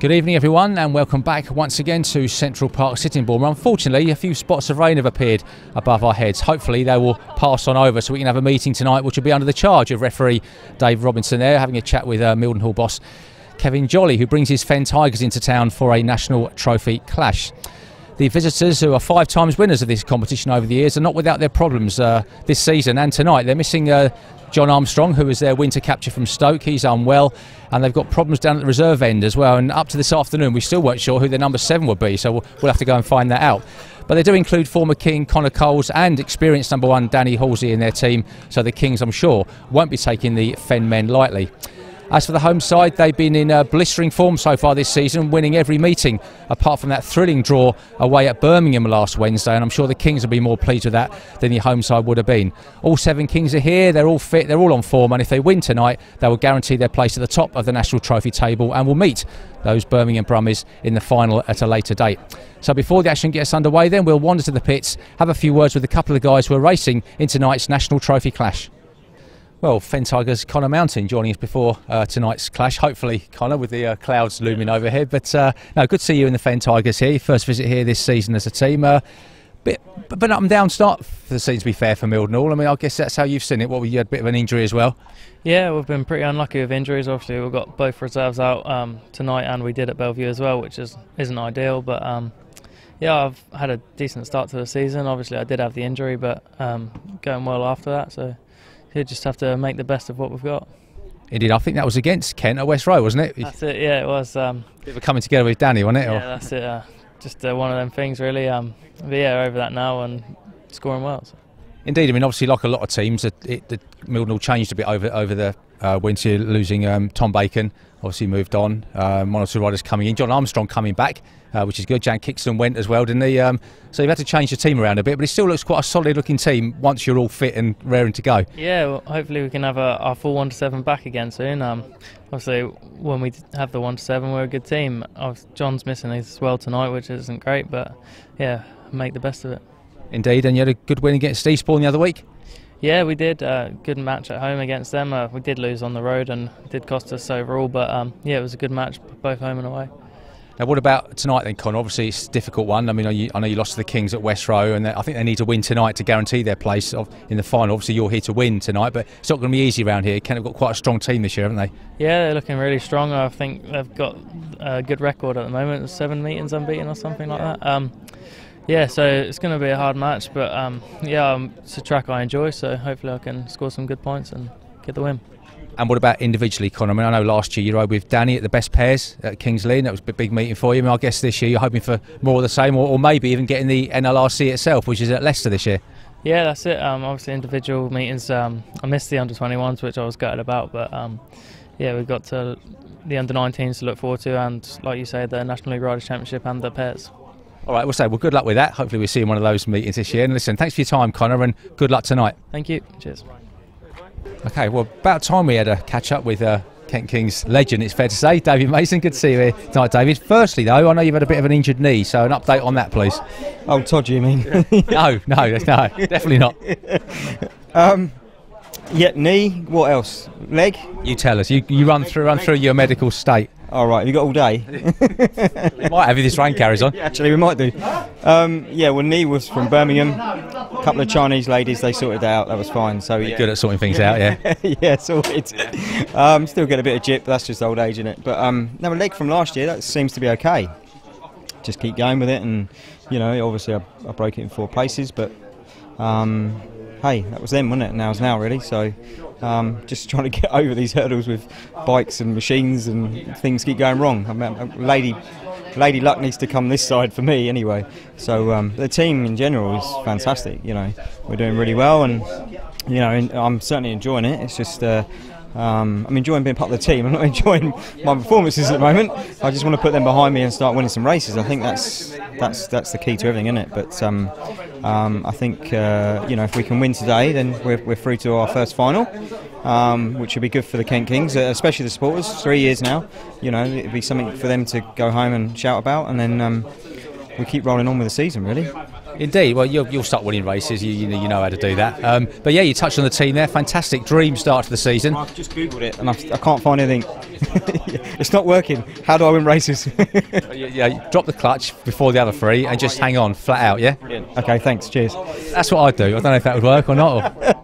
Good evening everyone and welcome back once again to Central Park Sittingbourne. Unfortunately a few spots of rain have appeared above our heads. Hopefully they will pass on over so we can have a meeting tonight which will be under the charge of referee Dave Robinson there, having a chat with Mildenhall boss Kevin Jolly, who brings his Fen Tigers into town for a national trophy clash. The visitors, who are 5 times winners of this competition over the years, are not without their problems this season, and tonight they're missing John Armstrong, who was their winter capture from Stoke. He's unwell, and they've got problems down at the reserve end as well, and up to this afternoon we still weren't sure who their number 7 would be, so we'll have to go and find that out. But they do include former King Connor Coles and experienced number 1 Danny Halsey in their team, so the Kings, I'm sure, won't be taking the Fen men lightly. As for the home side, they've been in blistering form so far this season, winning every meeting, apart from that thrilling draw away at Birmingham last Wednesday, and I'm sure the Kings will be more pleased with that than the home side would have been. All 7 Kings are here, they're all fit, they're all on form, and if they win tonight, they will guarantee their place at the top of the National Trophy table and will meet those Birmingham Brummies in the final at a later date. So before the action gets underway then, we'll wander to the pits, have a few words with a couple of guys who are racing in tonight's National Trophy clash. Well, Fen Tigers' Connor Mountain joining us before tonight's clash. Hopefully, Connor, with the clouds looming overhead. But no, good to see you in the Fen Tigers here. Your first visit here this season as a team. Bit up and down start for the season, to be fair, for Mildenhall. I mean, I guess that's how you've seen it. What, you had a bit of an injury as well? Yeah, we've been pretty unlucky with injuries. Obviously, we've got both reserves out tonight, and we did at Bellevue as well, which isn't ideal. But yeah, I've had a decent start to the season. Obviously, I did have the injury, but going well after that. So you just have to make the best of what we've got. Indeed, I think that was against Kent at West Row, wasn't it? That's it, yeah, it was. Bit of a coming together with Danny, wasn't it? Yeah, that's it. Just one of them things, really. But yeah, over that now and scoring well. So. Indeed, I mean, obviously, like a lot of teams, the Mildenhall changed a bit over the winter, losing Tom Bacon. Obviously moved on. 1 or 2 riders coming in. John Armstrong coming back, which is good. Jan Kingston went as well, didn't he? So you've had to change the team around a bit, but it still looks quite a solid looking team once you're all fit and raring to go. Yeah, well, hopefully we can have our full 1 to 7 back again soon. Obviously, when we have the 1 to 7, we're a good team. John's missing as well tonight, which isn't great, but yeah, make the best of it. Indeed, and you had a good win against Eastbourne the other week. Yeah, we did. Good match at home against them. We did lose on the road and it did cost us overall, but yeah, it was a good match, both home and away. Now, what about tonight then, Con? Obviously, it's a difficult one. I mean, I know you lost to the Kings at West Row, and I think they need to win tonight to guarantee their place in the final. Obviously, you're here to win tonight, but it's not going to be easy around here. Kent have got quite a strong team this year, haven't they? Yeah, they're looking really strong. I think they've got a good record at the moment. 7 meetings unbeaten or something like that. Yeah, so it's going to be a hard match, but yeah, it's a track I enjoy, so hopefully I can score some good points and get the win. And what about individually, Conor? I mean, I know last year you rode with Danny at the best pairs at Kings Lynn. That was a big meeting for you. I mean, I guess this year you're hoping for more of the same, or maybe even getting the NLRC itself, which is at Leicester this year. Yeah, that's it. Obviously, individual meetings. I missed the under-21s, which I was gutted about, but yeah, we've got to the under-19s to look forward to, and like you say, the National League Riders' Championship and the pairs. All right, we'll say, well, good luck with that. Hopefully we'll see you in one of those meetings this year. And listen, thanks for your time, Connor, and good luck tonight. Thank you. Cheers. Okay, well, about time we had a catch-up with Kent Kings legend, it's fair to say, David Mason. Good to see you here tonight, David. Firstly, though, I know you've had a bit of an injured knee, so an update on that, please. Oh, Todd, you mean? No, definitely not. Yeah, knee. What else? Leg? You tell us. You run through your medical state. All right, have you got all day? We might have if this rain carries on. Yeah, actually, we might do. Yeah, well, knee was from Birmingham. A couple of Chinese ladies, they sorted it out. That was fine. So yeah. Good at sorting things out, yeah. Yeah, sorted. Still get a bit of jip, but that's just old age, isn't it? But no, a leg from last year, that seems to be okay. Just keep going with it, and you know, obviously I broke it in 4 places, but hey, that was then, wasn't it? Now it's now, really. So just trying to get over these hurdles with bikes and machines, and things keep going wrong. I mean, Lady Luck needs to come this side for me anyway. So the team in general is fantastic. You know, we're doing really well, and you know, I'm certainly enjoying it. It's just I'm enjoying being part of the team. I'm not enjoying my performances at the moment. I just want to put them behind me and start winning some races. I think that's the key to everything, isn't it? But I think you know, if we can win today, then we're through to our first final, which would be good for the Kent Kings, especially the supporters. 3 years now, you know, it'd be something for them to go home and shout about, and then we keep rolling on with the season, really. Indeed, well, you'll start winning races. You know how to do that. But yeah, you touched on the team there. Fantastic dream start to the season. I've just googled it and I can't find anything. It's not working. How do I win races? Yeah, drop the clutch before the other three and just hang on flat out. Yeah. Brilliant. Okay, thanks. Cheers. That's what I'd do. I don't know if that would work or not. Or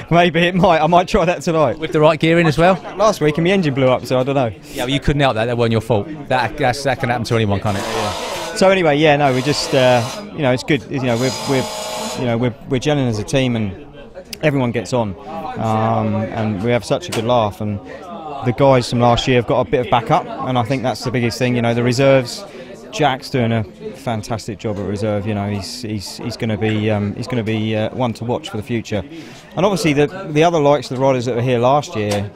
Maybe it might. I might try that tonight. with the right gear in as well. Last week and my engine blew up, so I don't know. Yeah, well, you couldn't help that. That wasn't your fault. That can happen to anyone, can't it? Yeah. So anyway, yeah, no, we just it's good. We're gelling as a team, and everyone gets on, and we have such a good laugh. And the guys from last year have got a bit of backup, and I think that's the biggest thing. The reserves. Jack's doing a fantastic job at reserve. He's going to be one to watch for the future. And obviously the other likes of the riders that were here last year,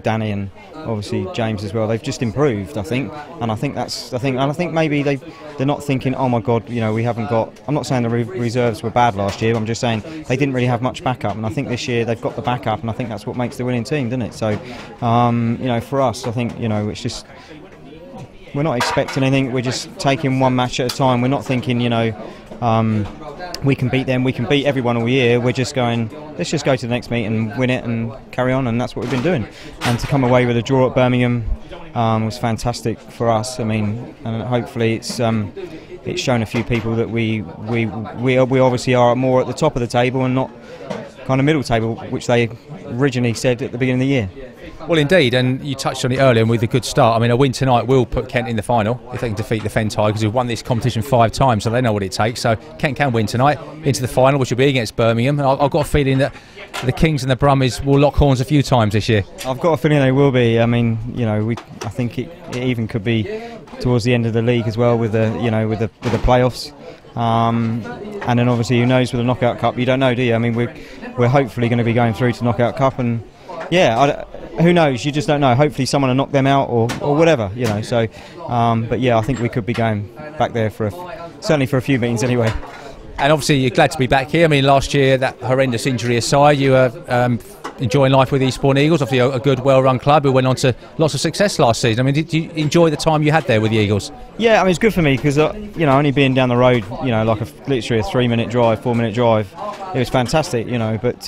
Danny and obviously James as well. They've just improved, I think. And I think that's the thing. And I think maybe they're not thinking, oh my God, we haven't got. I'm not saying the reserves were bad last year. I'm just saying they didn't really have much backup. And I think this year they've got the backup, and I think that's what makes the winning team, doesn't it? So, for us, I think it's just. We're not expecting anything. We're just taking one match at a time. We're not thinking, we can beat them. We can beat everyone all year. We're just going. Let's just go to the next meet and win it and carry on. And that's what we've been doing. And to come away with a draw at Birmingham was fantastic for us. I mean, and hopefully it's shown a few people that we obviously are more at the top of the table and not kind of middle table, which they originally said at the beginning of the year. Well, indeed, and you touched on it earlier, and with a good start. I mean, a win tonight will put Kent in the final if they can defeat the Fen Tigers, who've won this competition 5 times, so they know what it takes. So Kent can win tonight into the final, which will be against Birmingham. And I've got a feeling that the Kings and the Brummies will lock horns a few times this year. I've got a feeling they will be. I mean, I think it even could be towards the end of the league as well with the playoffs. And then obviously, who knows with the Knockout Cup? You don't know, do you? I mean, we're hopefully going to be going through to Knockout Cup, and who knows? You just don't know. Hopefully someone will knock them out or whatever, So, but yeah, I think we could be going back there certainly for a few meetings anyway. And obviously you're glad to be back here. I mean, last year, that horrendous injury aside, you were enjoying life with Eastbourne Eagles, obviously a good, well-run club who went on to lots of success last season. I mean, did you enjoy the time you had there with the Eagles? Yeah, I mean, it's good for me because, only being down the road, like literally a 3-minute drive, 4-minute drive, it was fantastic, but...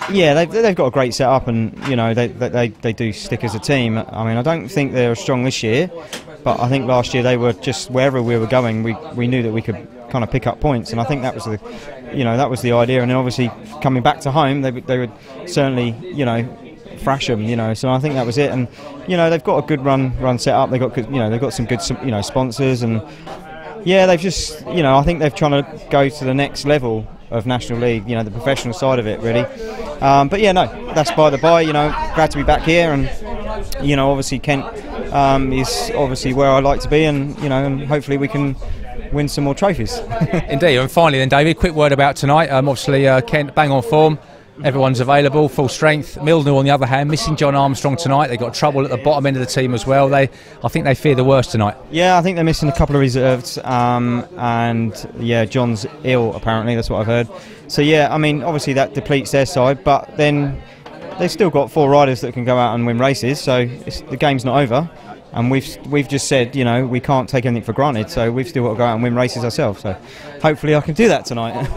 they've got a great setup, and they do stick as a team. I mean, I don't think they're as strong this year, but I think last year they were just wherever we were going, we knew that we could kind of pick up points, and I think that was the idea. And then obviously coming back to home, they would certainly thrash them. So I think that was it. And they've got a good run set up. They've got some good sponsors, and they've just I think they're trying to go to the next level of National League, the professional side of it, really. But that's by the by. Glad to be back here, and obviously Kent is obviously where I like to be, and and hopefully we can win some more trophies. Indeed. And finally, then, David, quick word about tonight. Obviously, Kent bang on form. Everyone's available, full strength. Mildenhall, on the other hand, missing John Armstrong tonight. They've got trouble at the bottom end of the team as well. I think they fear the worst tonight. Yeah, I think they're missing a couple of reserves. John's ill, apparently. That's what I've heard. So, I mean, obviously that depletes their side. But then they've still got 4 riders that can go out and win races. So the game's not over. And we've just said, we can't take anything for granted, so we've still got to go out and win races ourselves. So hopefully I can do that tonight.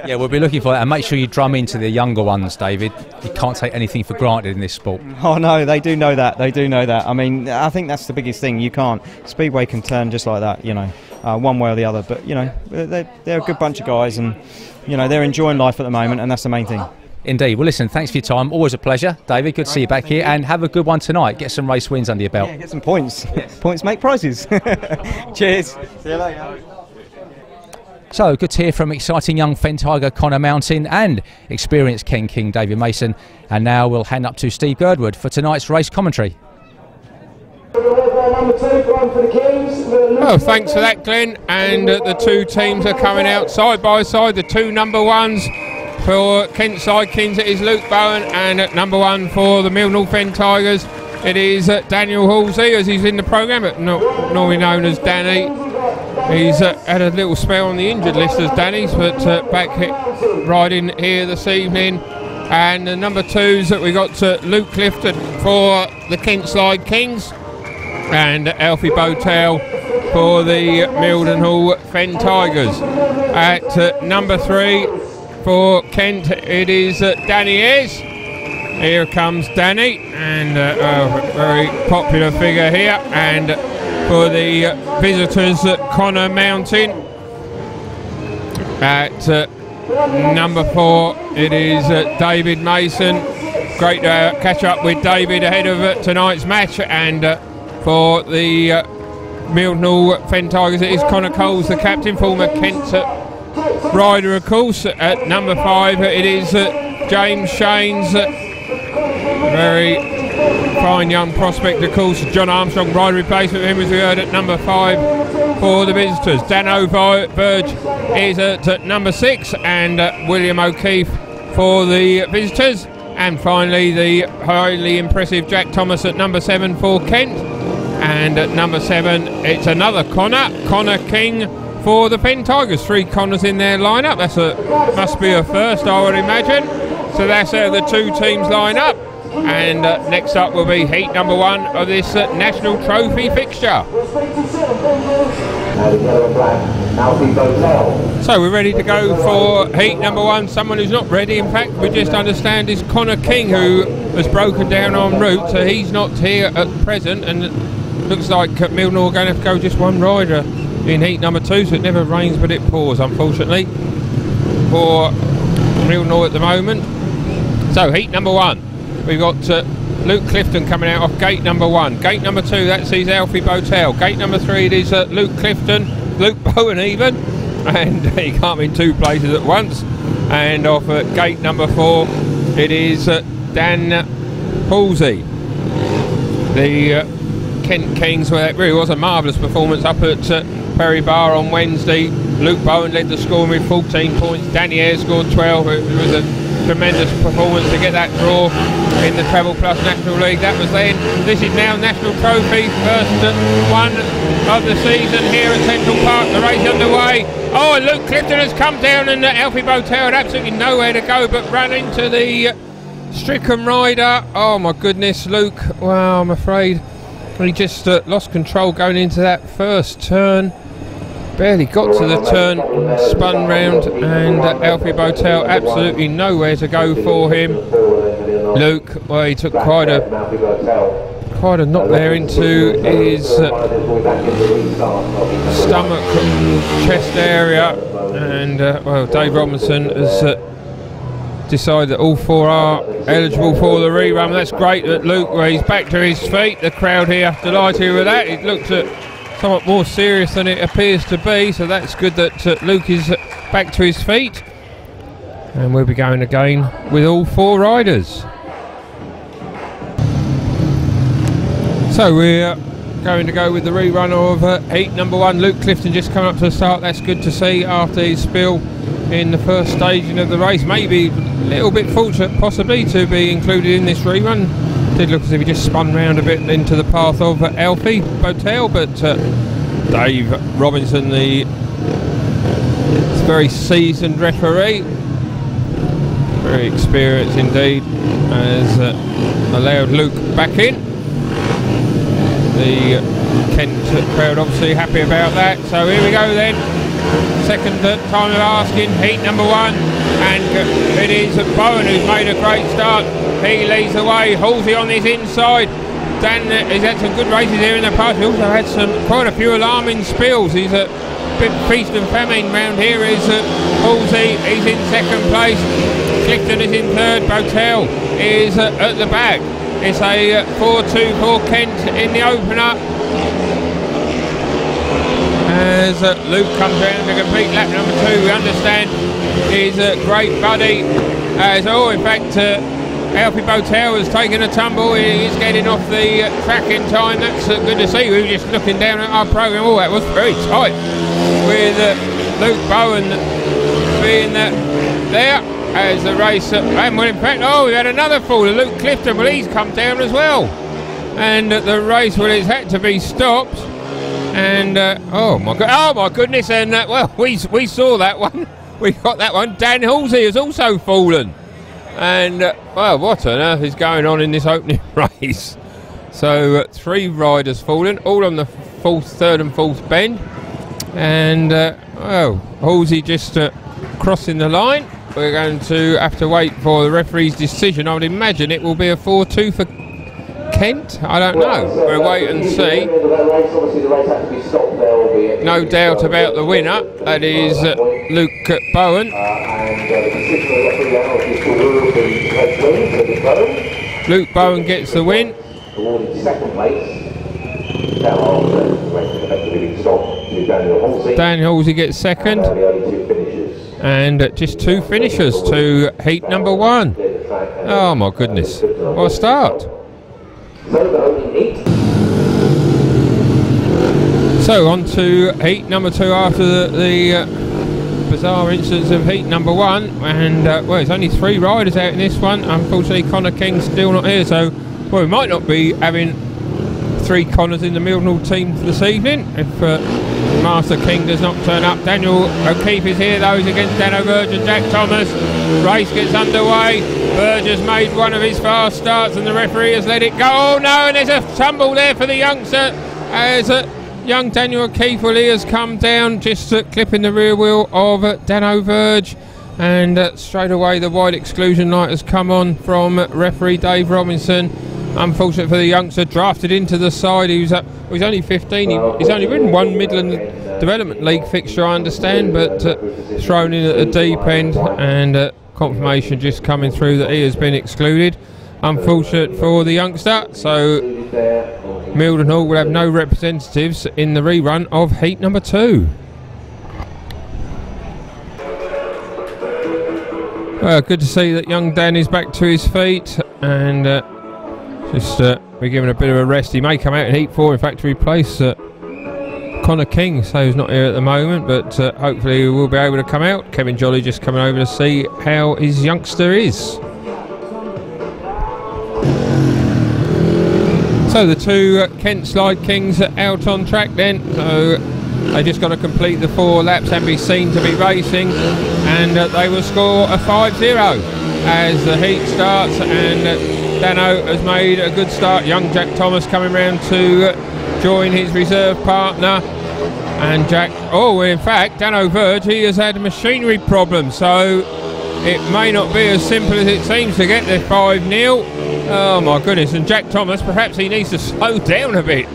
Yeah, we'll be looking for that, and make sure you drum into the younger ones, David. You can't take anything for granted in this sport. Oh no, they do know that. I mean, I think that's the biggest thing. You can't. Speedway can turn just like that, one way or the other. But they're a good bunch of guys, and they're enjoying life at the moment, and that's the main thing. Indeed. Well, listen, thanks for your time. Always a pleasure, David. Good to see you back here, and have a good one tonight. Get some race wins under your belt. Yeah, get some points. Yes. Points make prizes. Cheers. See you later. So, good to hear from exciting young Fen Tiger Connor Mountain and experienced Ken King David Mason. And now we'll hand up to Steve Girdwood for tonight's race commentary. Well, thanks for that, Glenn. And the two teams are coming out side by side. The 2 number 1s. For Kent side Kings, it is Luke Bowen, and at number 1 for the Mildenhall Fen Tigers, it is Daniel Halsey, as he's in the programme, normally known as Danny. He's had a little spell on the injured list as Danny's, but back riding here this evening. And the number 2s that we got Luke Clifton for the Kent side Kings, and Alfie Botel for the Mildenhall Fen Tigers. At number 3 for Kent, it is Danny Ayres. Here comes Danny, and a very popular figure here. And for the visitors, Connor Mountain. At number 4, it is David Mason. Great to catch up with David ahead of tonight's match. And for the Mildenhall Fen Tigers, it is Connor Coles, the captain, former Kent rider, of course. At number 5, it is James Shanes, very fine young prospect, of course. John Armstrong, rider replacement for him, as we heard, at number 5 for the visitors. Dan O'Verge is at number 6, and William O'Keefe for the visitors. And finally, the highly impressive Jack Thomas at number 7 for Kent. And at number 7, it's another Connor King for the Fen Tigers. 3 Connors in their lineup. Must be a first, I would imagine. So that's how the 2 teams line up. And next up will be heat number 1 of this National Trophy fixture. So we're ready to go for heat number 1. Someone who's not ready, in fact, we just understand, is Connor King, who has broken down en route, so he's not here at present. And it looks like Mildenhall are going to have to go just 1 rider in heat number 2, so it never rains but it pours, unfortunately, for Mildenhall at the moment. So heat number 1. We've got Luke Clifton coming out off gate number 1. Gate number 2, that sees Alfie Botel. Gate number 3, it is Luke Clifton, Luke Bowen even, and he can't be in 2 places at once. And off at gate number 4, it is Dan Halsey. The Kent Kings, well, it really was a marvellous performance up at Perry Bar on Wednesday. Luke Bowen led the scoring with 14 points. Danny Ayres scored 12. It was a tremendous performance to get that draw in the Travel Plus National League. That was then. This is now National Trophy, first one of the season here at Central Park. The race underway. Oh, and Luke Clifton has come down, and Alfie Botel had absolutely nowhere to go but ran into the stricken rider. Oh my goodness, Luke. Well, I'm afraid he just lost control going into that first turn. Barely got to the turn, spun round, and Alfie Botel absolutely nowhere to go for him. Luke, well, he took quite a knock there into his stomach, chest area, and well, Dave Robinson has decided that all 4 are eligible for the rerun. That's great that Luke, well, he's back to his feet. The crowd here delighted with that. It looks somewhat more serious than it appears to be, so that's good that Luke is back to his feet. And we'll be going again with all 4 riders. So we're going to go with the rerun of heat number 1. Luke Clifton just coming up to the start. That's good to see after his spill in the first staging of the race. Maybe a little bit fortunate possibly to be included in this rerun. Did look as if he just spun round a bit into the path of Alfie Botel, but Dave Robinson, the very seasoned referee, very experienced indeed, has allowed Luke back in. The Kent crowd obviously happy about that. So here we go then. Second time of asking, heat number 1, and it is Bowen who's made a great start. He leads the way. Halsey on his inside. Dan has had some good races here in the past. He also had quite a few alarming spills. He's a bit feast and famine round here. Is Halsey. He's in 2nd place. Clifton is in 3rd. Botel is at the back. It's a 4-2 for Kent in the opener. As Luke comes around to complete lap number 2, we understand his great buddy. In fact, Alfie Botel has taken a tumble. He's getting off the track in time. That's good to see. We were just looking down at our programme. Oh, that was very tight with Luke Bowen being there as the race. And well, in fact, we had another fall. Luke Clifton, well, he's come down as well. And the race, well, it's had to be stopped. And oh my goodness! And well, we saw that one. We got that one. Dan Halsey has also fallen. And well, what on earth is going on in this opening race? So 3 riders fallen, all on the third and fourth bend. And, well, Halsey just crossing the line. We're going to have to wait for the referee's decision. I would imagine it will be a 4-2 for Kent. I don't know. We'll wait and see. No doubt about the winner. That is Luke Bowen. Luke Bowen gets the win. Dan Halsey gets second. And just 2 finishers to heat number 1. Oh my goodness. What a start. So on to heat number 2 after the bizarre instance of heat number 1. And well, there's only 3 riders out in this one. Unfortunately, Connor King's still not here. So, well, we might not be having 3 Connors in the Mildenhall team for this evening if Master King does not turn up. Daniel O'Keefe is here though. He's against Dano Verge and Jack Thomas. Race gets underway. Verge has made one of his fast starts and the referee has let it go. Oh no, and there's a tumble there for the youngster as young Daniel O'Keefe, well, he has come down just clipping the rear wheel of Dano Verge, and straight away the wide exclusion light has come on from referee Dave Robinson. Unfortunate for the youngster, drafted into the side. He's only 15. He's only ridden 1 Midland Development League fixture, I understand, but thrown in at the deep end, and confirmation just coming through that he has been excluded. Unfortunate for the youngster, so Mildenhall will have no representatives in the rerun of heat number 2. Well, good to see that young Dan is back to his feet, and just we're giving a bit of a rest. He may come out in heat 4, in fact, to replace Connor King, so he's not here at the moment, but hopefully he will be able to come out. Kevin Jolly just coming over to see how his youngster is. So the 2 Kent Slide Kings are out on track then, so they just got to complete the 4 laps and be seen to be racing, and they will score a 5-0 as the heat starts, and Dano has made a good start. Young Jack Thomas coming round to join his reserve partner, and Jack, in fact Dano Verge, he has had a machinery problem, so it may not be as simple as it seems to get the 5-0. Oh my goodness, and Jack Thomas, perhaps he needs to slow down a bit,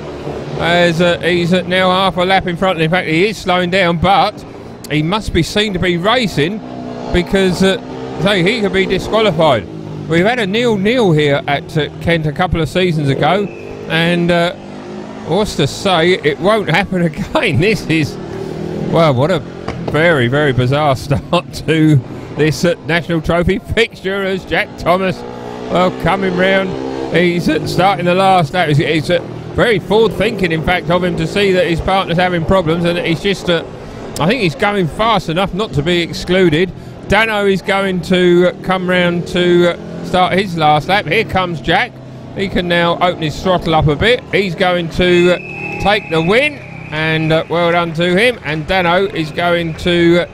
as he's now half a lap in front. In fact, he is slowing down, but he must be seen to be racing, because he could be disqualified. We've had a 0-0 here at Kent a couple of seasons ago, and what's to say it won't happen again. This is, well, what a very, very bizarre start to this National Trophy fixture, as Jack Thomas, well, coming round. He's starting the last lap. It's very forward thinking, in fact, of him to see that his partner's having problems, and he's just, I think he's going fast enough not to be excluded. Dano is going to come round to start his last lap. Here comes Jack. He can now open his throttle up a bit. He's going to take the win, and well done to him. And Dano is going to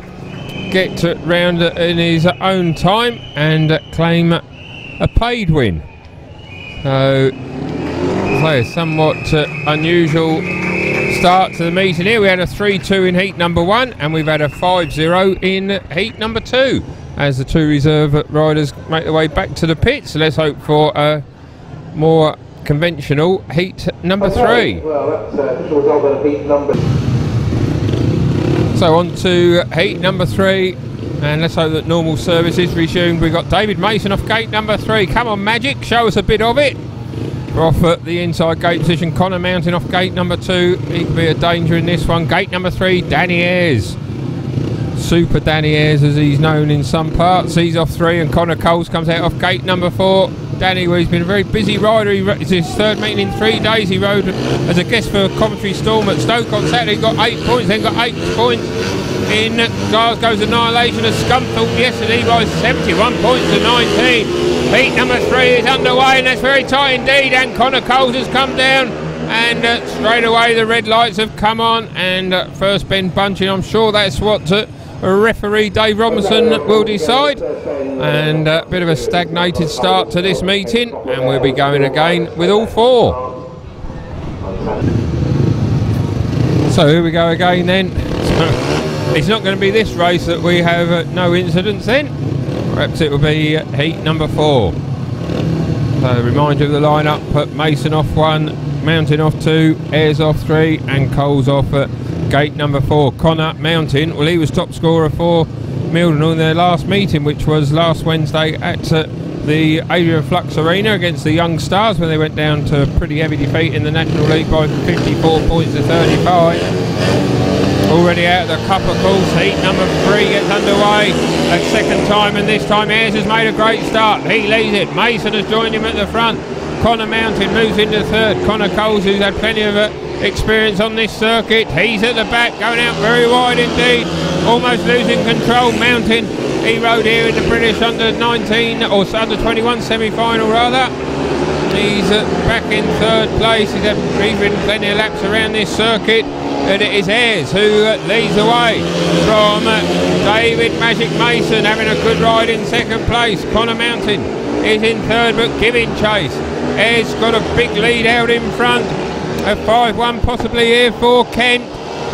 get round in his own time and claim a paid win. So a somewhat unusual start to the meeting here. We had a 3-2 in heat number 1, and we've had a 5-0 in heat number 2 as the 2 reserve riders make their way back to the pits. So let's hope for a more conventional heat number 3. Well, that's official result of heat number. So on to heat number 3, and let's hope that normal service is resumed. We've got David Mason off gate number 3. Come on, Magic, show us a bit of it. We're off at the inside gate position. Connor Mountain off gate number 2. He could be a danger in this one. Gate number 3, Danny Ayres. Super Danny Ayres, as he's known in some parts. He's off 3, and Connor Coles comes out off gate number 4. Danny, well, he's been a very busy rider. It's his 3rd meeting in 3 days. He rode as a guest for Coventry Storm at Stoke on Saturday. He got 8 points, then got 8 points in Glasgow's Annihilation of Scunthorpe yesterday by 71 points to 19. Heat number 3 is underway, and that's very tight indeed, and Connor Coles has come down, and straight away the red lights have come on, and first bend bunching. I'm sure that's what referee Dave Robinson will decide, and a bit of a stagnated start to this meeting, and we'll be going again with all 4. So here we go again then. So it's not going to be this race that we have no incidents then. Perhaps it will be heat number 4. So remind you of the lineup: Mason off 1, Mountain off 2, Ayres off 3, and Coles off at gate number 4. Connor Mountain, well, he was top scorer for Mildenhall in their last meeting, which was last Wednesday at the Adrian Flux Arena against the Young Stars, when they went down to a pretty heavy defeat in the National League by 54 points to 35. Already out of the Cup of course. Heat number 3 gets underway a second time, and this time Ayres has made a great start. He leads it. Mason has joined him at the front. Connor Mountain moves into third. Connor Coles, who's had plenty of experience on this circuit, he's at the back, going out very wide indeed, almost losing control. Mountain, he rode here in the British under 19 or under 21 semi-final rather. He's back in third place. He's ridden plenty of laps around this circuit, and it is Ayres who leads the way from David Magic Mason, having a good ride in second place. Connor Mountain is in third but giving chase. Ayres got a big lead out in front. A 5-1 possibly here for Kent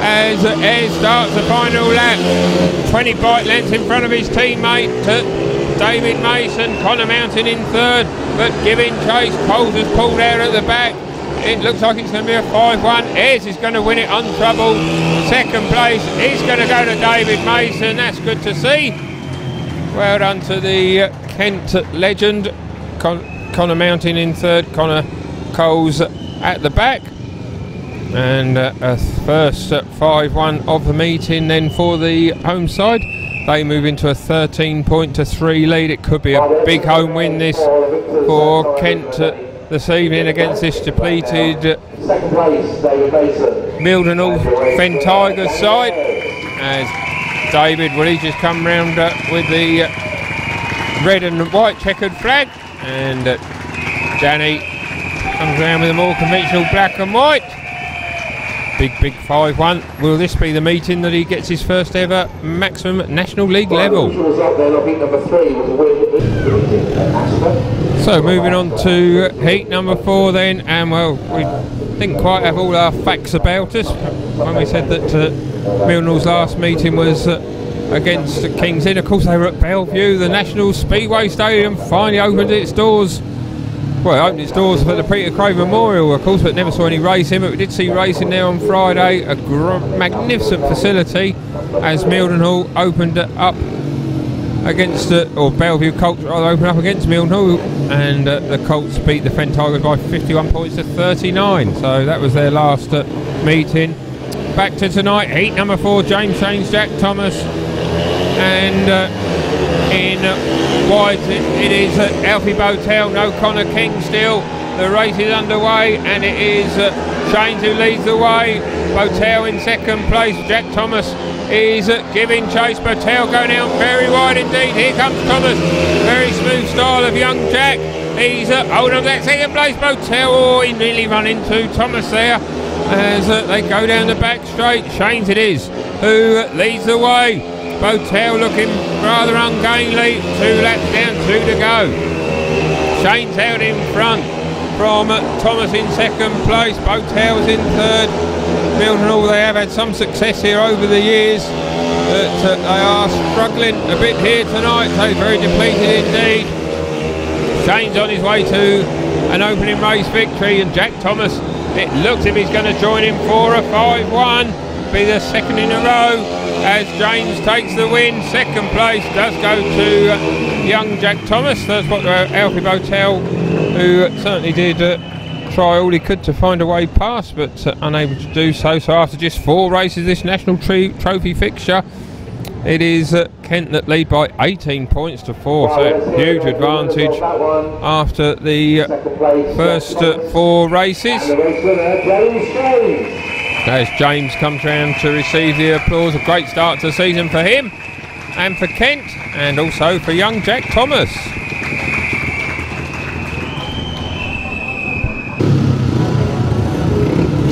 as Ayres starts the final lap. 20 bike lengths in front of his teammate David Mason. Connor Mountain in third but giving chase. Coles has pulled out at the back. It looks like it's going to be a 5-1. Ayres is going to win it untroubled. Second place is going to go to David Mason. That's good to see. Well done to the Kent legend. Connor Mountain in third. Connor Coles at the back. And a first 5-1 of the meeting then for the home side. They move into a 13-3 lead. It could be a big home win this for Kent this evening against this depleted Mildenhall Fen Tigers side. As David, well, he's just come round with the red and white checkered flag, and Danny comes around with a more conventional black and white. Big 5-1. Will this be the meeting that he gets his first ever maximum National League level? So moving on to heat number 4 then, and well, we didn't quite have all our facts about us when we said that Mildenhall's last meeting was against King's Inn. Of course, they were at Bellevue. The National Speedway Stadium finally opened its doors. Well, it opened its doors for the Peter Craig Memorial, of course, but never saw any racing. But we did see racing there on Friday. A magnificent facility as Mildenhall opened up against, or Bellevue Colts rather, opened up against Mildenhall, and the Colts beat the Fen Tigers by 51 points to 39. So that was their last meeting. Back to tonight, heat number 4, James Shanes, Jack Thomas, and in white it is Alfie Botel, no Connor King still. The race is underway, and it is Shanes who leads the way. Botel in second place. Jack Thomas is giving chase. Botel going out very wide indeed. Here comes Thomas. Very smooth style of young Jack. He's holding on to that second place. Botel, oh, he nearly run into Thomas there as they go down the back straight. Shanes it is who leads the way. Botel looking rather ungainly. 2 laps down, 2 to go. Shanes out in front from Thomas in second place. Botel's in third. Mildenhall, they have had some success here over the years, but they are struggling a bit here tonight. They're very depleted indeed. Shanes on his way to an opening race victory, and Jack Thomas, it looks as if he's going to join him for a 5-1. Be the second in a row as James takes the win. Second place does go to young Jack Thomas. That's what Alfie Botel, who certainly did try all he could to find a way past, but unable to do so. So after just 4 races this National Trophy fixture, it is Kent that lead by 18 points to 4, so huge advantage after the first 4 races. As James comes round to receive the applause, a great start to the season for him and for Kent, and also for young Jack Thomas.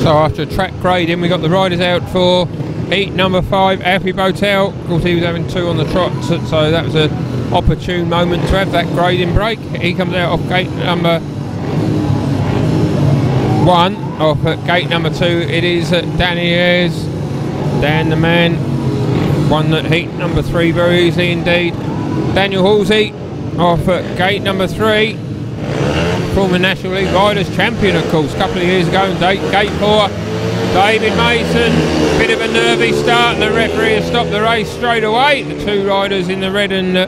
So after track grading, we got the riders out for heat number 5. Alfie Botel, of course, he was having 2 on the trot, so that was an opportune moment to have that grading break. He comes out off gate number 1 1 off at gate number 2. It is Danny Ayres, Dan the man, won at heat number 3 very easily indeed. Daniel Halsey off at gate number 3, former National League Riders champion of course a couple of years ago. Gate 4, David Mason, bit of a nervy start and the referee has stopped the race straight away. The 2 riders in the red and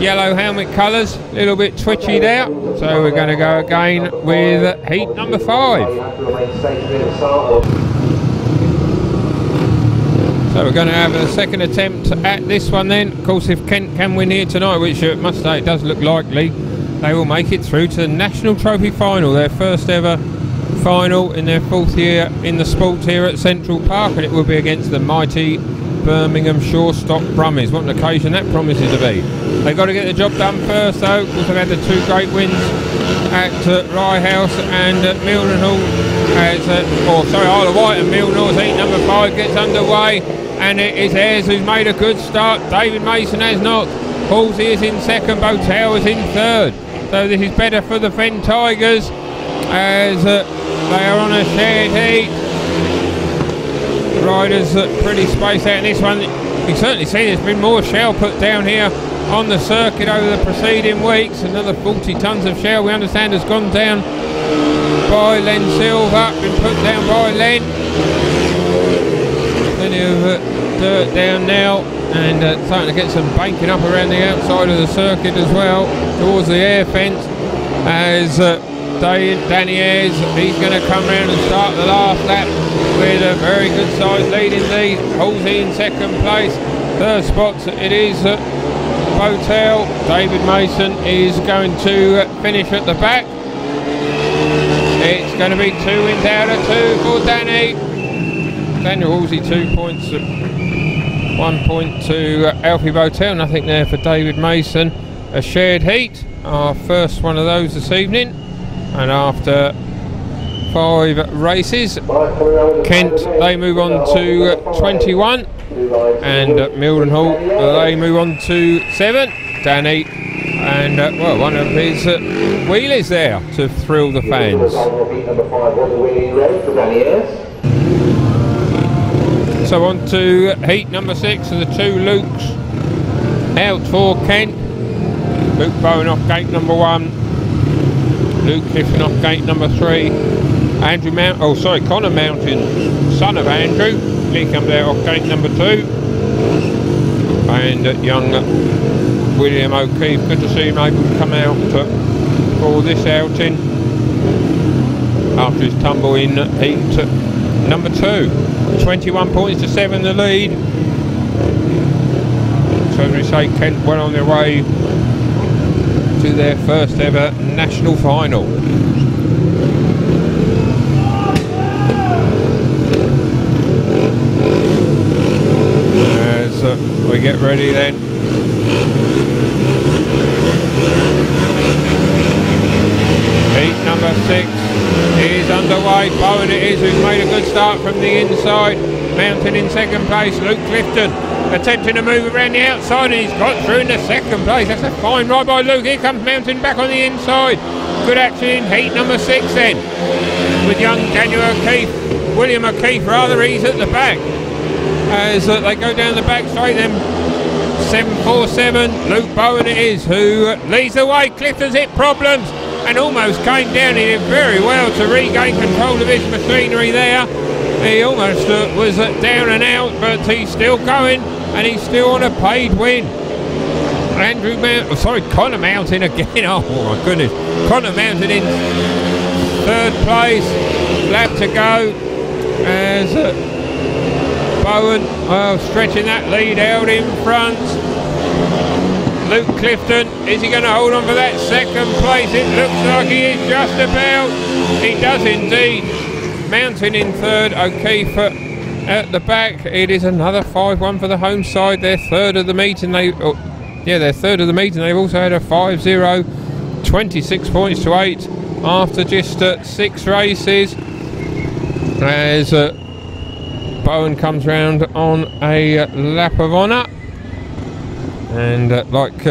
yellow helmet colours, a little bit twitchy there, so we're going to go again with heat number 5. So we're going to have a second attempt at this one then. Of course, if Kent can win here tonight, which I must say it does look likely, they will make it through to the National Trophy Final, their first ever final in their 4th year in the sport here at Central Park, and it will be against the mighty Birmingham Shortstop Brummies. What an occasion that promises to be. They've got to get the job done first though, because they've had the 2 great wins at Rye House and Mildenhall Isle of Wight and Mildenhall. Heat number 5 gets underway, and it is Ayres who's made a good start. David Mason has not. Halsey is in second, Botel is in third. So this is better for the Fen Tigers as they are on a shared heat. Riders pretty spaced out in this one. You can certainly see there's been more shell put down here on the circuit over the preceding weeks. Another 40 tonnes of shell, we understand, has gone down by Len Silver, been put down by Len. Plenty of dirt down now, and starting to get some banking up around the outside of the circuit as well, towards the air fence, as Danny Ayres, he's going to come round and start the last lap with a very good size lead indeed. Halsey in second place. Third spot it is Botel. David Mason is going to finish at the back. It's going to be 2 wins out of 2 for Danny. Daniel Halsey 2 points, 1 point to Alfie Botel, nothing there for David Mason. A shared heat, our first one of those this evening, and after 5 races, Kent, they move on to 21, and Mildenhall, they move on to 7. Danny, and well, one of his wheelies there to thrill the fans. So on to heat number 6 and the 2 Lukes out for Kent. Luke Bowen off gate number 1, Luke Clifton off gate number 3, Connor Mountain, son of Andrew, he comes out off gate number 2, and young William O'Keefe, good to see him able to come out for this outing after his tumble in heat number 2. 21 points to 7 the lead. So as we say, Kent well on their way to their first ever national final. As we get ready then. Heat number 6 is underway. Bowen it is, who's made a good start from the inside. Mountain in second place. Luke Clifton attempting to move around the outside, and he's got through in the second place. That's a fine ride by Luke. Here comes Mountain back on the inside. Good action in heat number 6 then, with young Daniel O'Keefe, William O'Keefe rather, he's at the back. As they go down the back straight then. 747, Luke Bowen it is, who leads the way. Clifton's hit problems and almost came down. He did very well to regain control of his machinery there. He almost was down and out, but he's still going, and he's still on a paid win. Connor Mountain again. Oh my goodness, Connor Mountain in third place, lap to go, as Bowen stretching that lead out in front. Luke Clifton, is he going to hold on for that second place? It looks like he is just about. He does indeed. Mountain in third, O'Keefe at the back. It is another 5-1 for the home side. They're third of the meeting. They're third of the meeting. They've also had a 5-0, 26 points to 8 after just 6 races. As Bowen comes round on a lap of honour. And like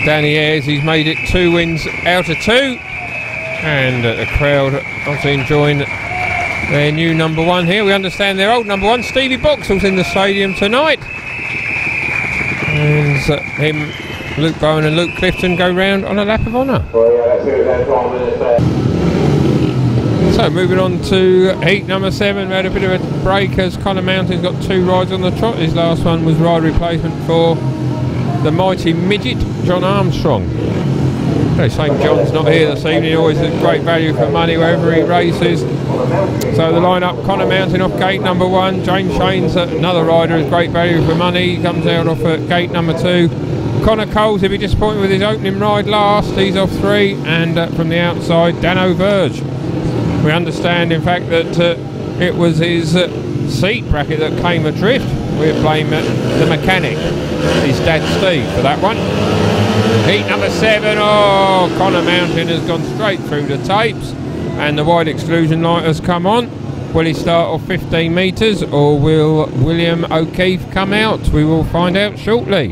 Danny Ayres, he's made it 2 wins out of 2. And the crowd obviously enjoying their new number one here. We understand their old number one, Stevie Boxall's in the stadium tonight. And him, Luke Bowen and Luke Clifton go round on a lap of honour. So moving on to heat number 7, we had a bit of a break as Connor Mountain's got 2 rides on the trot. His last one was ride replacement for the mighty midget John Armstrong. Okay, same John's not here this evening, always a great value for money wherever he races. So the lineup, Connor Mountain off gate number 1, James Shane's another rider is great value for money, he comes out off at gate number 2. Connor Coles, he'll be disappointed with his opening ride last, he's off 3, and from the outside, Dano Verge. We understand in fact that it was his seat bracket that came adrift. We blame the mechanic, his dad Steve, for that one. Heat number 7, oh, Connor Mountain has gone straight through the tapes and the wide exclusion light has come on. Will he start off 15 metres or will William O'Keefe come out? We will find out shortly.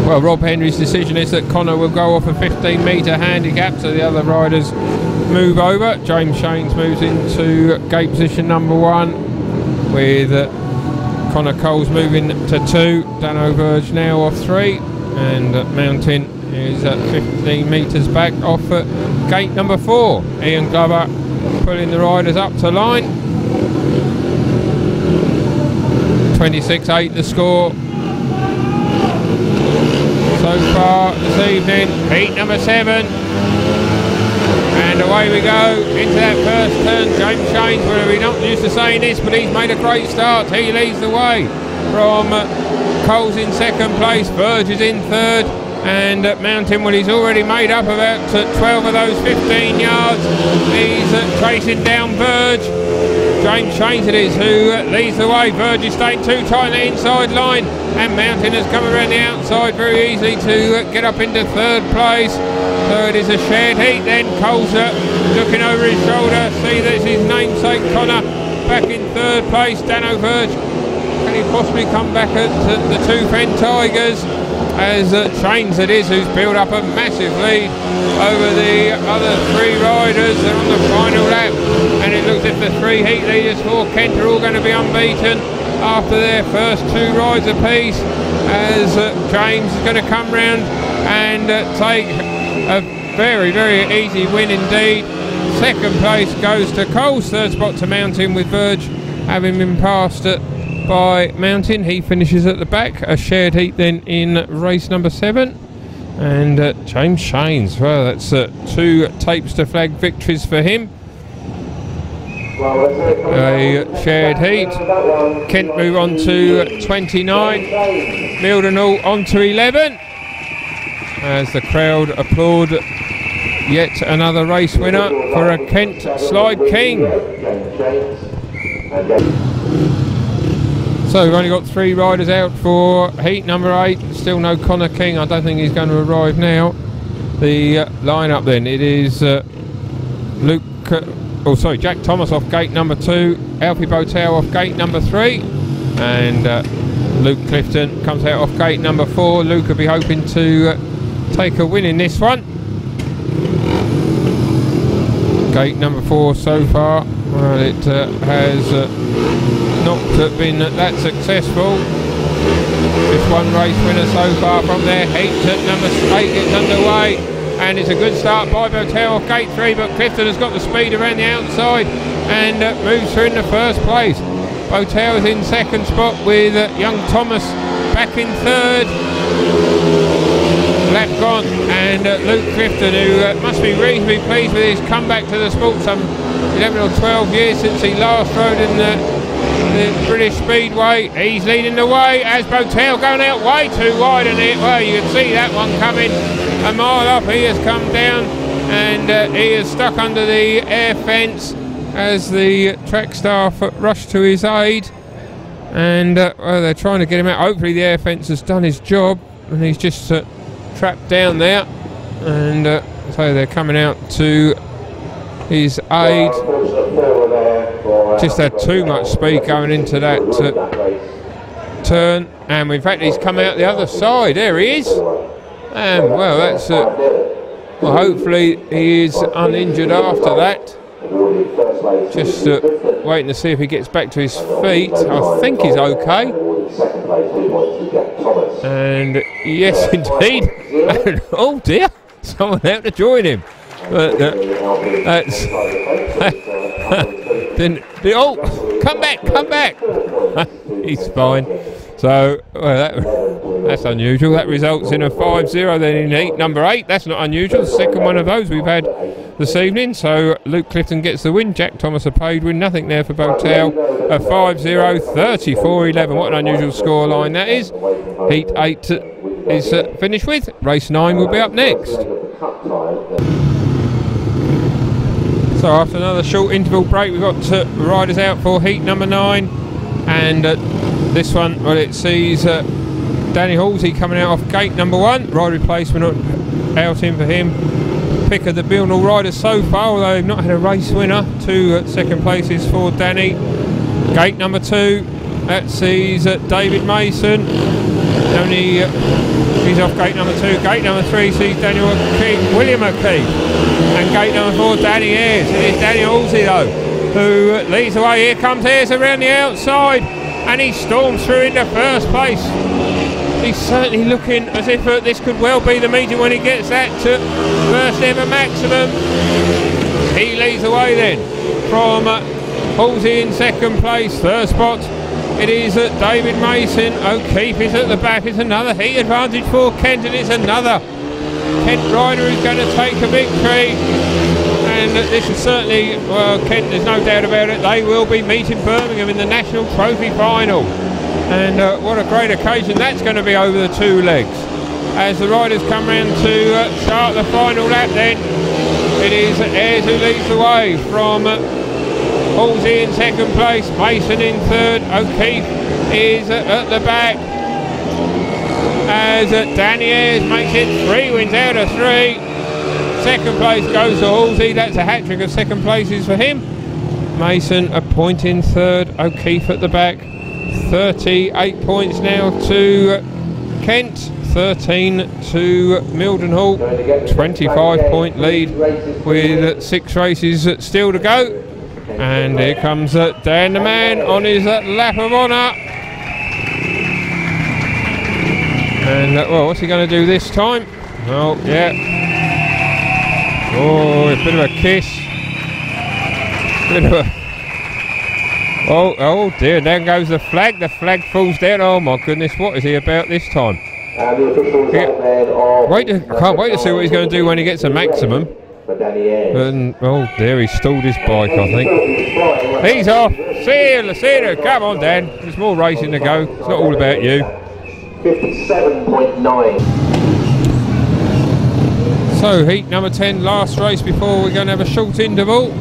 Well, Rob Henry's decision is that Connor will go off a 15 metre handicap, so the other riders move over. James Shanes moves into gate position number 1 with Connor Coles moving to 2, Dano Verge now off 3, and Mountain is at 15 metres back off at gate number 4. Ian Glover pulling the riders up to line. 26-8 the score so far this evening. Heat number 7. And away we go into that first turn. James Shanes, we're not used to saying this, but he's made a great start. He leads the way from Coles in second place, Verge is in third, and Mountain, well, he's already made up about 12 of those 15 yards. He's tracing down Verge. James Shanes it is who leads the way. Verge is staying too tight on the inside line, and Mountain has come around the outside very easily to get up into third place. So it is a shared heat then. Coles looking over his shoulder, see that it's his namesake Connor back in third place. Dano Verge, can he possibly come back at the two Fen Tigers? As Shanes it is who's built up a massive lead over the other 3 riders. They're on the final lap, and it looks as if the 3 heat leaders for Kent are all going to be unbeaten after their first 2 rides apiece, as James is going to come round and take a very, very easy win indeed. Second place goes to Coles, third spot to Mountain, with Verge having been passed by Mountain. He finishes at the back. A shared heat then in race number 7. And James Shanes, well, that's 2 tapes to flag victories for him. A shared heat. Kent move on to 29. Mildenhall on to 11. As the crowd applaud yet another race winner for a Kent Slide King. So we've only got 3 riders out for heat number 8. Still no Connor King. I don't think he's going to arrive now. The lineup then, it is Jack Thomas off gate number 2, Alfie Botel off gate number 3, and Luke Clifton comes out off gate number 4. Luke will be hoping to take a win in this one. Gate number 4 so far, well, it has not been that successful. Just 1 race winner so far from there. Heat number 8 gets underway, and it's a good start by Botel off gate 3, but Clifton has got the speed around the outside and moves through in the first place. Botel is in second spot with young Thomas back in third. Lap gone, and Luke Clifton, who must be reasonably pleased with his comeback to the sport, some 11 or 12 years since he last rode in the British Speedway. He's leading the way as Botel going out way too wide, and well, you can see that one coming a mile off. He has come down and he is stuck under the air fence as the track staff rush to his aid, and well, they're trying to get him out. Hopefully the air fence has done his job and he's just trapped down there, and so they're coming out to his aid. Just had too much speed going into that turn, and in fact he's come out the other side. There he is, and well, that's Well, hopefully he is uninjured after that. Just waiting to see if he gets back to his feet. I think he's okay. And yes, indeed. And, oh dear, someone out to join him. But that's then. Oh, come back! He's fine. So that's unusual. That results in a 5-0 then in heat number 8. That's not unusual. The second one of those we've had this evening. So Luke Clifton gets the win. Jack Thomas a paid win. Nothing there for Botel. A 5-0, 34-11. What an unusual score line that is. Heat 8 is finished with. Race 9 will be up next. So after another short interval break, we've got riders out for heat number 9. And this one, well, it sees Danny Halsey coming out off gate number 1. Ride replacement out in for him. Pick of the Mildenhall riders so far, although they've not had a race winner. 2 second places for Danny. Gate number 2, that sees David Mason. He's off gate number 2. Gate number 3 sees William O'Keefe. And gate number 4, Danny Ayres. It is Danny Halsey though, who leads the way. Here comes Ayres around the outside, and he storms through into first place. He's certainly looking as if this could well be the meeting when he gets that first ever maximum. He leads the way then from Halsey in second place. Third spot, it is David Mason. O'Keefe is at the back. It's another heat advantage for Kent, and it's another Kent rider who's going to take a victory. And this is certainly, well, Kent, there's no doubt about it, they will be meeting Birmingham in the National Trophy Final. And what a great occasion that's going to be over the 2 legs. As the riders come round to start the final lap then, it is Ayres who leads the way from Halsey in second place, Mason in third, O'Keefe is at the back. As Danny Ayres makes it 3 wins out of 3. Second place goes to Halsey. That's a hat-trick of second places for him. Mason a point in third. O'Keefe at the back. 38 points now to Kent. 13 to Mildenhall. 25-point lead with 6 races still to go. And here comes Dan the Man on his lap of honour. And well, what's he going to do this time? Oh, yeah. Oh, a bit of a kiss. Bit of a... Oh dear, down goes the flag. The flag falls down. Oh my goodness, what is he about this time? And the officials can't wait to see what he's going to do when he gets a maximum. And, oh dear, he stalled his bike, I think. He's off. See you. Come on, Dan. There's more racing to go. It's not all about you. 57.9. So heat number 10, last race before we're going to have a short interval.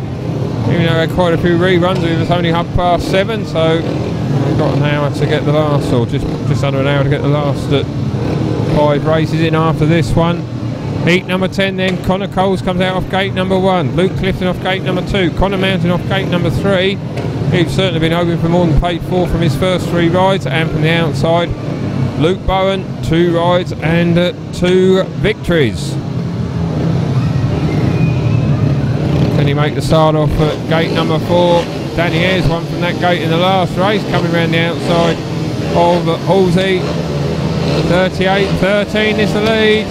Even though we had quite a few reruns, it was only 7:30, so we've got an hour to get the last, or just under an hour to get the last 5 races in after this one. Heat number 10 then, Connor Coles comes out off gate number 1, Luke Clifton off gate number 2, Connor Mountain off gate number 3. He's certainly been hoping for more than paid for from his first 3 rides, and from the outside, Luke Bowen, 2 rides and 2 victories. Can he make the start off at gate number 4? Danny Ayres won from that gate in the last race, coming around the outside of Halsey. 38-13 is the lead.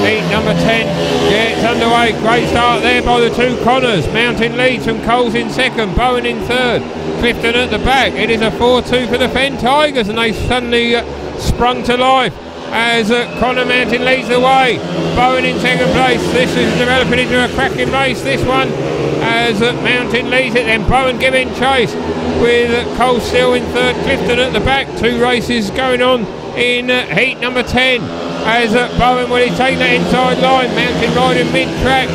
Heat number 10 gets underway. Great start there by the 2 Connors. Mountain leads from Coles in second, Bowen in third, Clifton at the back. It is a 4-2 for the Fen Tigers, and they suddenly sprung to life as Connor Mountain leads the way. Bowen in second place. This is developing into a cracking race, this one, as Mountain leads it, then Bowen giving chase with Cole still in third, Clifton at the back. 2 races going on in heat number 10 as Bowen, well, he's taking that inside line. Mountain riding mid-track,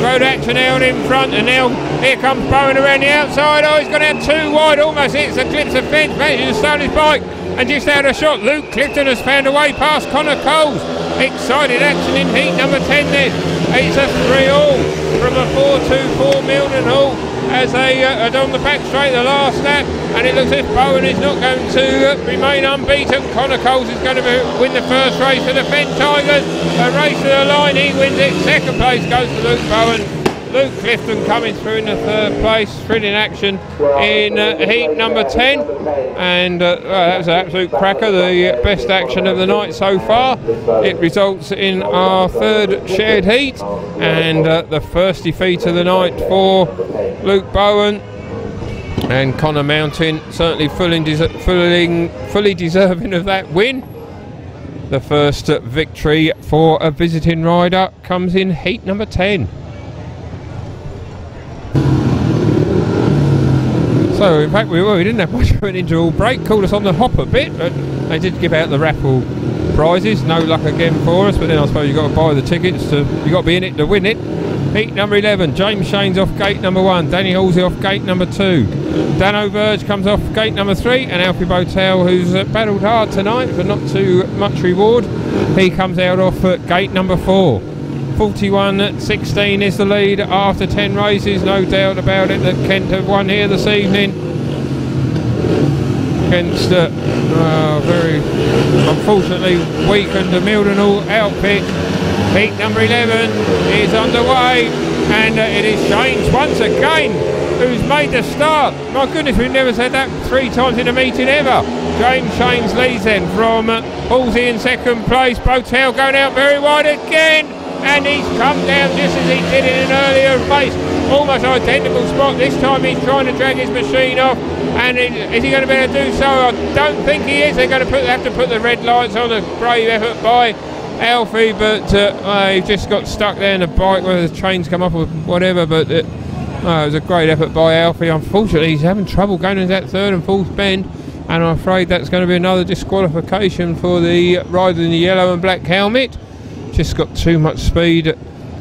Road Action out in front, and now here comes Bowen around the outside. Oh, he's gone out too wide, almost hits the clips of fence, manages to start his bike and just out of shot. Luke Clifton has found a way past Connor Coles. Excited action in heat number 10 then. It's a 3-all from a 4-2 for Mildenhall. as they are on the back straight the last lap, and it looks as if Bowen is not going to remain unbeaten. Connor Coles is going to win the first race for the Fenn Tigers. A race to the line, he wins it. Second place goes to Luke Bowen. Luke Clifton coming through in the third place, thrilling action in heat number 10, and that was an absolute cracker, the best action of the night so far. It results in our third shared heat and the first defeat of the night for Luke Bowen. And Connor Mountain certainly fully deserving of that win. The first victory for a visiting rider comes in heat number 10. So in fact we didn't have much of an interval break, called us on the hop a bit, but they did give out the raffle prizes. No luck again for us, but then I suppose you've got to buy the tickets, you've got to be in it to win it. Heat number 11, James Shane's off gate number 1, Danny Halsey off gate number 2, Dano Verge comes off gate number 3, and Alfie Botel, who's battled hard tonight but not too much reward, he comes out off gate number 4. 41.16 is the lead after 10 races, no doubt about it that Kent have won here this evening against very unfortunately weakened Mildenhall outfit. Heat number 11 is underway, and it is Shanes once again who's made the start. My goodness, we've never said that 3 times in a meeting ever. James Shanes leads then from Halsey in second place. Botel going out very wide again, and he's come down just as he did in an earlier race. Almost identical spot. This time he's trying to drag his machine off, and is he going to be able to do so? I don't think he is. They're going to have to put the red lights on. A brave effort by Alfie, but he just got stuck there in the bike where the chains come up or whatever, but it was a great effort by Alfie. Unfortunately he's having trouble going into that third and fourth bend, and I'm afraid that's going to be another disqualification for the rider in the yellow and black helmet. Just got too much speed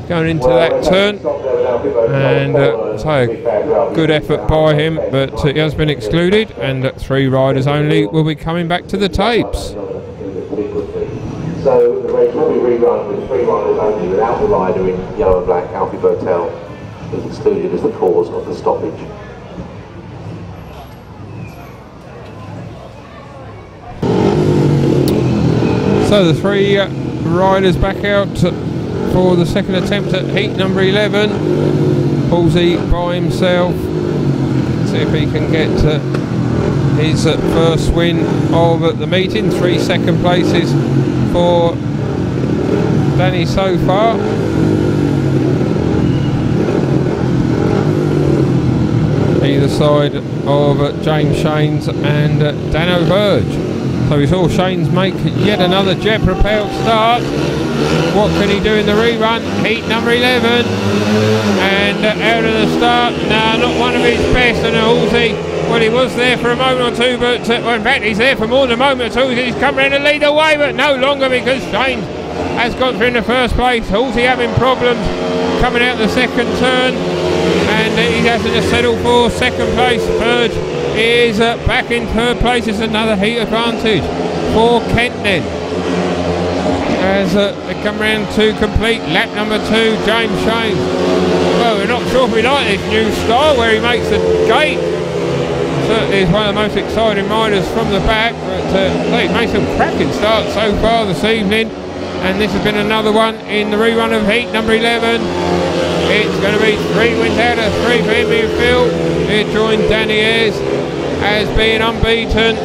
going into that turn, and so a good effort by him, but he has been excluded, and 3 riders only will be coming back to the tapes. So the race will be rerun with 3 riders only, without the rider in yellow and black, Alfie Botel, is excluded as the cause of the stoppage. So the 3 riders back out for the second attempt at heat number 11. Halsey by himself. See if he can get his first win of the meeting. 3 second places for Danny so far. Either side of James Shanes and Dano Verge. So we saw Shanes make yet another jet propelled start. What can he do in the rerun? Heat number 11, and out of the start, no, not one of his best. And Halsey, well, he was there for a moment or two, but well, in fact he's there for more than a moment or two. He's come around to lead the way, but no longer, because Shanes has got through in the first place. Halsey having problems coming out the second turn, and he has to just settle for second place. Verge is back in third place. It's another heat advantage for Kent then, as they come round to complete lap number 2. James Shanes, well, we're not sure if we like this new style where he makes the gate. Certainly is one of the most exciting riders from the back, but he's made some cracking starts so far this evening, and this has been another one in the rerun of heat number 11. It's going to be 3 wins out of 3 for him in field. He joined Danny Ayres as being unbeaten.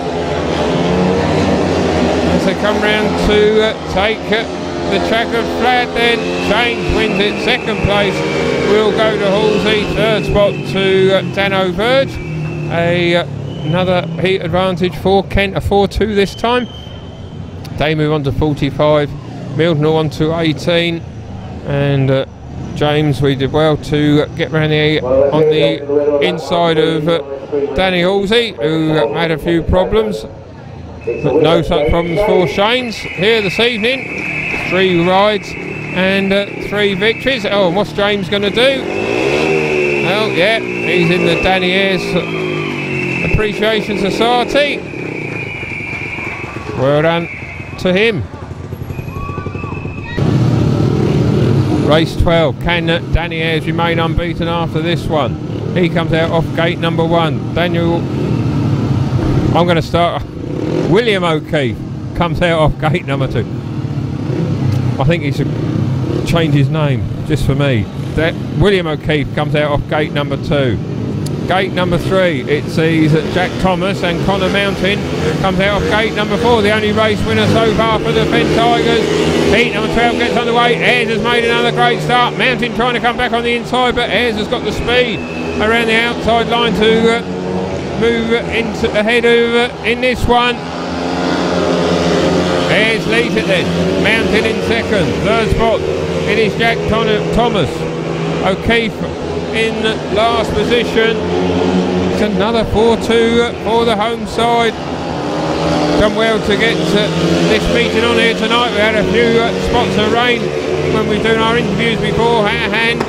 As they come round to take the checkered flag, then Shanes wins it. Second place will go to Halsey. Third spot to Dano Verge. Another heat advantage for Kent, a 4-2 this time. They move on to 45. Mildenhall on to 18, and James, we did well to get round on the inside of Danny Halsey, who had a few problems, but no such problems for Shanes here this evening. 3 rides and 3 victories. Oh, and what's James going to do? Well, yeah, he's in the Danny Ayres Appreciation Society. Well done to him. Race 12, can Danny Ayres remain unbeaten after this one? He comes out off gate number 1. I'm going to start. William O'Keefe comes out off gate number 2. I think he should change his name just for me. William O'Keefe comes out off gate number 2. Gate number 3, it sees Jack Thomas and Connor Mountain comes out of gate number 4, the only race winner so far for the Fenn Tigers. Heat number 12 gets underway. Ayres has made another great start. Mountain trying to come back on the inside, but Ayres has got the speed around the outside line to move into ahead of in this one. Ayres leads it then. Mountain in second. Third spot, it is Jack Thomas. O'Keefe in last position. It's another 4-2 for the home side. Done well to get this meeting on here tonight. We had a few spots of rain when we were doing our interviews beforehand,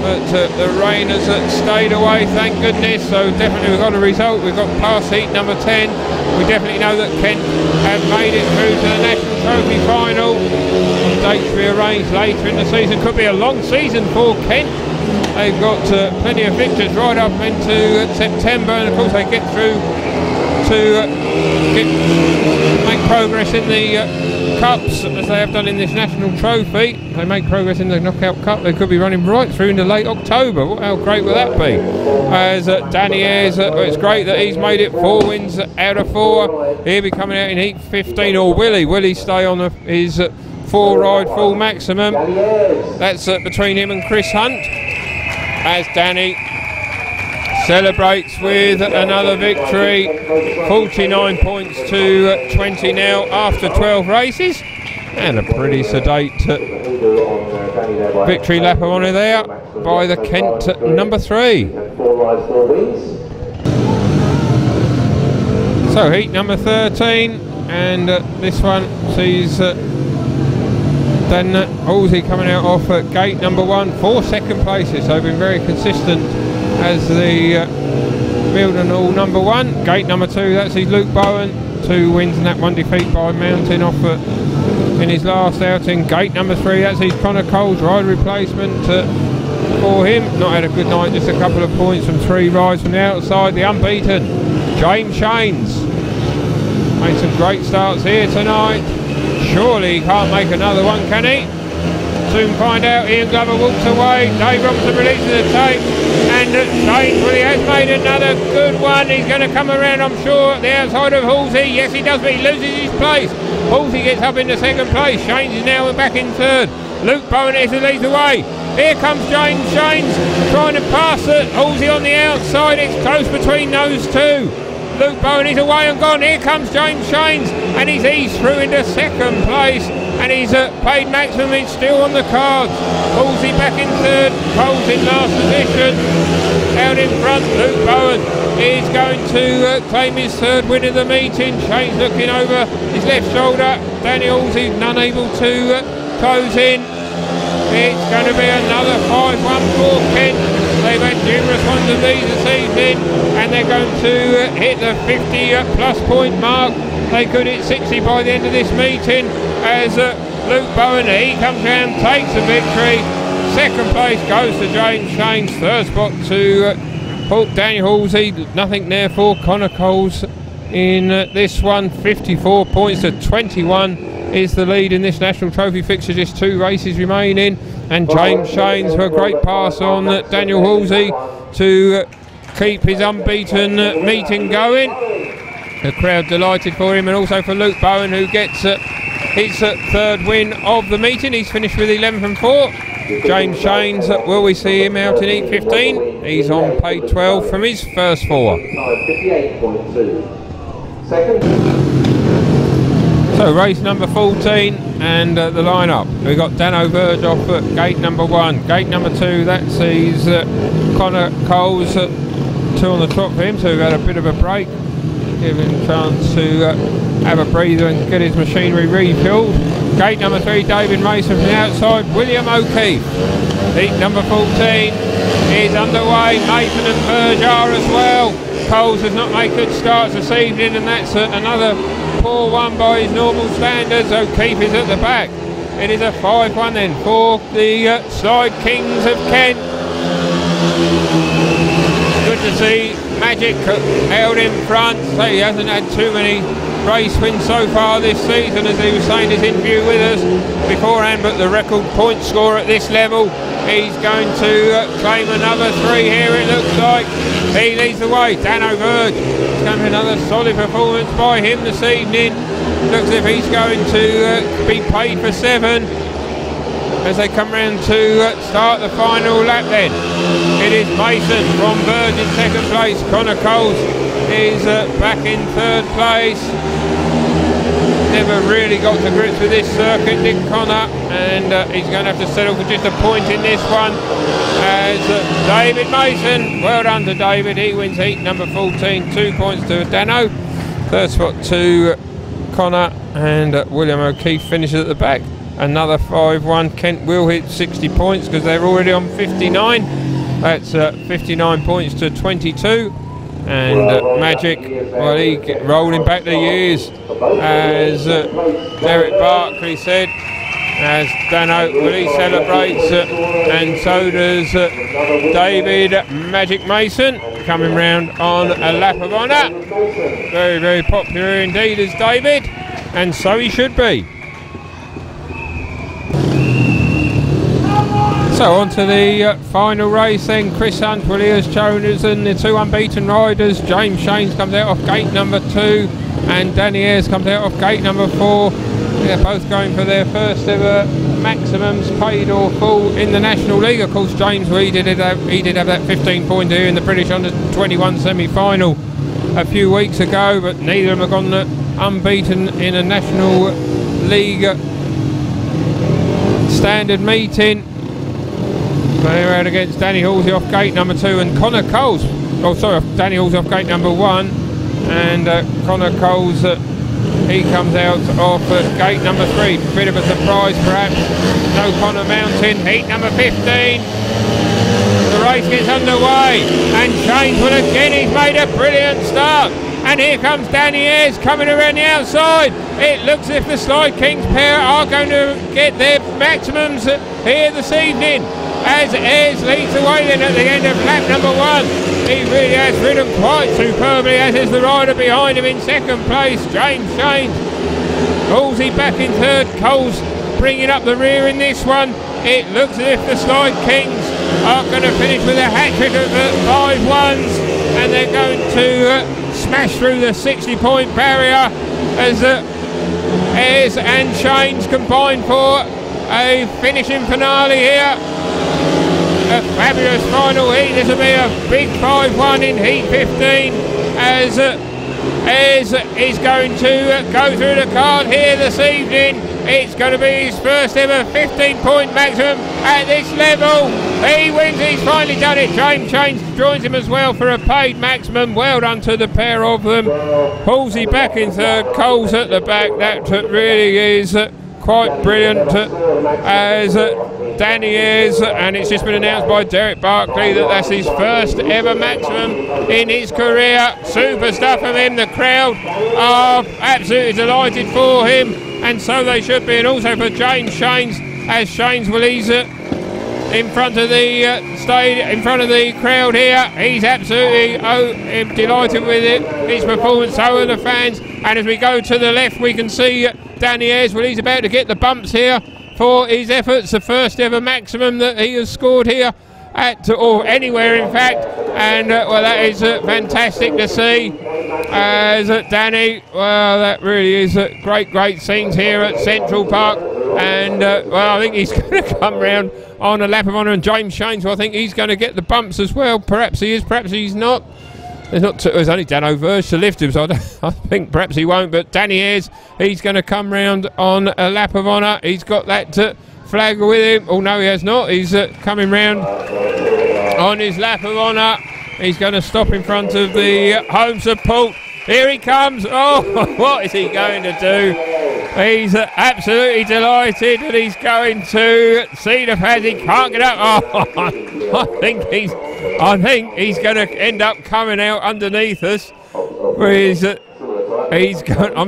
but the rain has stayed away, thank goodness. So definitely we've got a result. We've got past heat number 10. We definitely know that Kent have made it through to the National Trophy final. Dates to be arranged later in the season. Could be a long season for Kent. They've got plenty of victors right up into September, and of course they get through to make progress in the cups as they have done in this national trophy. If they make progress in the knockout cup, they could be running right through into late October. How great will that be? As Danny Ayres, it's great that he's made it 4 wins out of 4. He'll be coming out in heat 15, or will he stay on his 4 ride full maximum? That's between him and Chris Hunt, as Danny celebrates with another victory. 49 points to 20 now after 12 races, and a pretty sedate victory lap on it there by the Kent number 3. So heat number 13, and this one sees Dan Halsey coming out off at gate number 1 for second places. So been very consistent as the Mildenhall number 1. Gate number 2, that's his Luke Bowen, 2 wins and that 1 defeat by Mountain off in his last outing. Gate number 3, that's his Connor Cole's ride replacement for him. Not had a good night, just a couple of points from 3 rides from the outside. The unbeaten James Shanes made some great starts here tonight. Surely he can't make another one, can he? Soon find out. Ian Glover walks away. Dave Robinson releases the tape, and Shanes, well, he has made another good one. He's going to come around, I'm sure, at the outside of Halsey. Yes, he does, but he loses his place. Halsey gets up into second place. Shanes is now back in third. Luke Bowen is who leads the way. Here comes James Shanes trying to pass it. Halsey on the outside. It's close between those two. Luke Bowen is away and gone. Here comes James Shanes, and he's eased through into second place, and he's paid maximum. It's still on the cards. Halsey back in third, Cole's in last position. Out in front, Luke Bowen is going to claim his 3rd win of the meeting. Shanes looking over his left shoulder. Danny Halsey unable to close in. It's going to be another 5-1 for Kent. They've had numerous ones of these this evening, and they're going to hit the 50-plus point mark. They could hit 60 by the end of this meeting, as Luke Bowen, he comes round, takes the victory. Second place goes to James Shanes. Third spot to Daniel Halsey. Nothing there for Connor Coles in this one. 54 points to 21 is the lead in this National Trophy fixture. Just 2 races remaining, and James Shanes for a great pass on Daniel Halsey to keep his unbeaten meeting going. The crowd delighted for him, and also for Luke Bowen, who gets his 3rd win of the meeting. He's finished with 11 from 4. James Shanes, will we see him out in heat 15? He's on pay 12 from his first 4. 58.2. Second. So race number 14, and the lineup. We've got Dano Verge off at gate number 1. Gate number 2, that sees Connor Coles 2 on the trot for him, so we've had a bit of a break. Give him a chance to have a breather and get his machinery refilled. Gate number 3, David Mason from the outside. William O'Keefe. Heat number 14 is underway. Mason and Verge are as well. Coles has not made good starts this evening, and that's another poor one by his normal standards. O'Keefe is at the back. It is a 5-1 then for the Slide Kings of Kent. to see Magic held in front. So he hasn't had too many race wins so far this season, as he was saying in his interview with us beforehand, but the record point score at this level, he's going to claim another 3 here, it looks like. He leads the way. Dano Verge, it's going to be another solid performance by him this evening. Looks as if he's going to be paid for 7 as they come round to start the final lap then. It is Mason from Verge in 2nd place. Connor Coles is back in 3rd place. Never really got to grips with this circuit, did Connor, and he's going to have to settle for just a point in this one. As David Mason, well done to David, he wins heat number 14, 2 points to Dano. 3rd spot to Connor, and William O'Keefe finishes at the back. Another 5-1. Kent will hit 60 points because they're already on 59. That's 59 points to 22. And Magic, well, he rolling back the years, as Derek Barkley said, as Dano, well, he celebrates, and so does David Magic Mason, coming round on a lap of honour. Very, very popular indeed is David, and so he should be. So on to the final race then. Chris Hunt, well, he has chosen the 2 unbeaten riders. James Shanes comes out off gate number 2, and Danny Ayres comes out off gate number 4. They're both going for their first ever maximums, paid or full, in the National League. Of course, James, well, he did have that 15 pointer here in the British Under 21 semi-final a few weeks ago, but neither of them have gone unbeaten in a National League standard meeting. They're out against Danny Halsey off gate number 2 and Connor Coles. Oh, sorry, Danny Halsey off gate number 1, and Connor Coles, he comes out off gate number 3. Bit of a surprise, perhaps. No Connor Mountain, heat number 15. The race gets underway, and Shanes will again. He's made a brilliant start. And here comes Danny Ayres coming around the outside. It looks as if the Slide Kings pair are going to get their maximums here this evening, as Ayres leads the way then at the end of lap number 1. He really has ridden quite superbly, as is the rider behind him in 2nd place, James Shanes. Halsey back in 3rd, Coles bringing up the rear in this one. It looks as if the Slide Kings are going to finish with a hat-trick of 5-1s, and they're going to smash through the 60-point barrier as Ayres and Shanes combine for a finishing finale here. A fabulous final heat. This will be a big 5-1 in heat 15, as Ayres is going to go through the card here this evening. It's going to be his first ever 15-point maximum at this level. He wins, he's finally done it. James Shanes joins him as well for a paid maximum. Well done to the pair of them. Halsey back in 3rd, Coles at the back. That really is quite brilliant, as Danny Ayres, and it's just been announced by Derek Barkley that that's his first ever maximum in his career. Super stuff from him. The crowd are absolutely delighted for him, and so they should be, and also for James Shanes, as Shanes will ease in front of the stage, in front of the crowd here. He's absolutely delighted with it, his performance. So are the fans, and as we go to the left, we can see Danny Ayres. Well, he's about to get the bumps here for his efforts, the first ever maximum that he has scored here at, or anywhere in fact, and well, that is fantastic to see, as Danny, well, that really is great scenes here at Central Park, and well, I think he's going to come round on a lap of honour, and James Shanes, well, I think he's going to get the bumps as well. Perhaps he is, perhaps he's not. There's only Dano Verge to lift him, so I think perhaps he won't. But Danny Ayres, he's going to come round on a lap of honour. He's got that flag with him. Oh, no, he has not. He's coming round on his lap of honour. He's going to stop in front of the home support. Here he comes. Oh, what is he going to do? He's absolutely delighted, and he's going to see the fans. He can't get up. Oh, I think he's going to end up coming out underneath us. I'm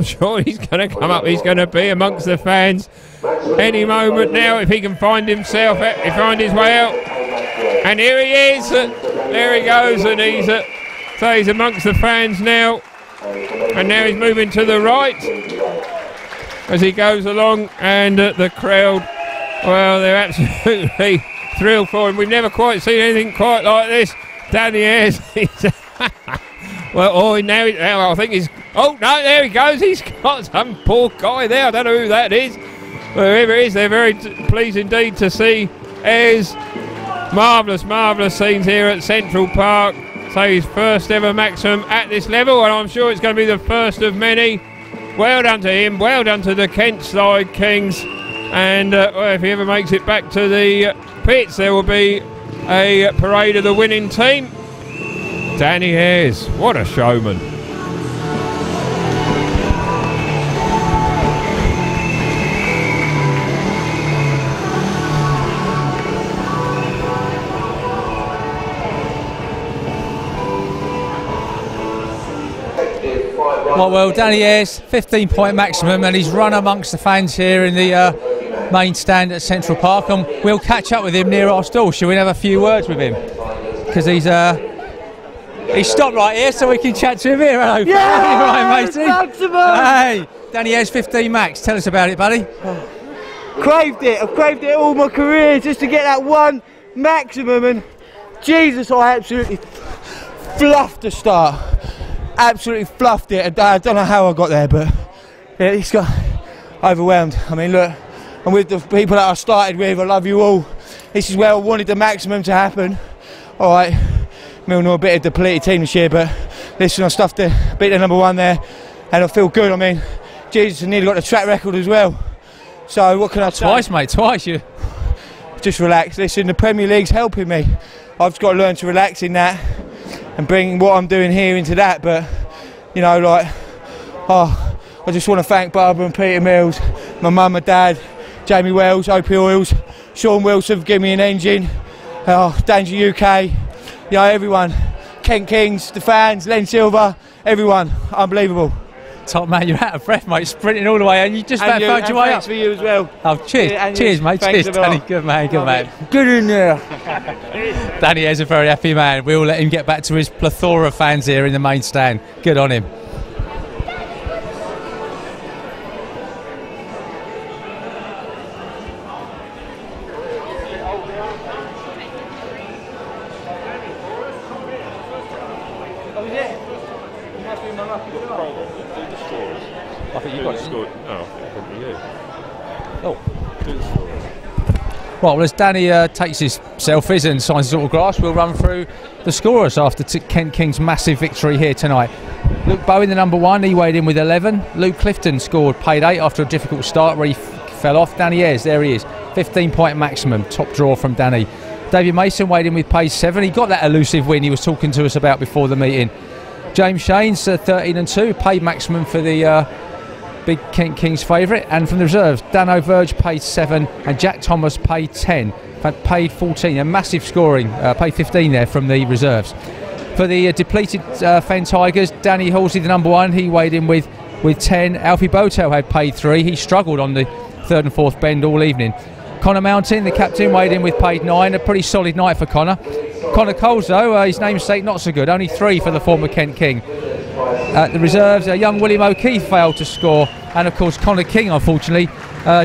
sure he's going to come up. He's going to be amongst the fans any moment now, if he can find himself, find his way out. And here he is. there he goes, and he's amongst the fans now. And now he's moving to the right as he goes along, and the crowd, well, they're absolutely thrilled for him. We've never quite seen anything quite like this. Danny Ayres, well, now I think he's, oh no, there he goes. He's got some poor guy there. I don't know who that is. Whoever it is, they're very pleased indeed to see Ayres. Marvellous scenes here at Central Park. So his first ever maximum at this level, and I'm sure it's going to be the first of many. Well done to him, well done to the Kent Side Kings. And well, if he ever makes it back to the pits, there will be a parade of the winning team. Danny Ayres, what a showman. Well, Danny Ayres, 15-point maximum, and he's run amongst the fans here in the main stand at Central Park, and we'll catch up with him near our stall. Shall we have a few words with him? Because he's stopped right here, so we can chat to him here. Hello, yeah, right, matey. Maximum. Hey, Danny Ayres, 15 max. Tell us about it, buddy. Craved it. I've craved it all my career just to get that one maximum, and Jesus, I absolutely fluffed the start. Absolutely fluffed it. I don't know how I got there, but yeah, it's got overwhelmed. I mean, look, I'm with the people that I started with. I love you all. This is where I wanted the maximum to happen. All right, Mildenhall a bit of a depleted team this year, but listen, I stuffed it, beat the number one there, and I feel good. I mean, Jesus, I nearly got the track record as well. So what can I say? Twice, mate, twice. You just relax. Listen, the Premier League's helping me. I've just got to learn to relax in that and bring what I'm doing here into that. But you know, like, I just want to thank Barbara and Peter Mills, my mum and dad, Jamie Wells, OP Oils, Sean Wilson for giving me an engine, Danger UK, you know, everyone, Kent Kings, the fans, Len Silver, everyone, unbelievable. Top man, you're out of breath, mate, sprinting all the way, and you just about found your way up. Thanks for you as well. Oh, cheers, Yeah, cheers, mate, cheers, Danny, good man, good man. Good in there. Danny is a very happy man. We'll let him get back to his plethora of fans here in the main stand. Good on him. I think you got scored. Oh, you. Oh. Well, as Danny takes his selfies and signs his autographs, we'll run through the scorers after Kent King's massive victory here tonight. Luke Bowen, the number one, he weighed in with 11. Luke Clifton scored, paid 8 after a difficult start where he fell off. Danny Ayres, there he is, 15-point maximum, top draw from Danny. David Mason weighed in with paid 7. He got that elusive win he was talking to us about before the meeting. James Shane's 13 and 2, paid maximum for the big Kent Kings favourite, and from the reserves, Dano Verge paid 7 and Jack Thomas paid 10, but paid 14. A massive scoring, paid 15 there from the reserves. For the depleted Fen Tigers, Danny Halsey, the number one, he weighed in with 10. Alfie Botel had paid 3. He struggled on the third and fourth bend all evening. Connor Mountain, the captain, weighed in with paid 9. A pretty solid night for Connor. Connor Coles, though, his namesake, not so good. Only 3 for the former Kent King. The reserves, young William O'Keefe failed to score, and of course Connor King, unfortunately,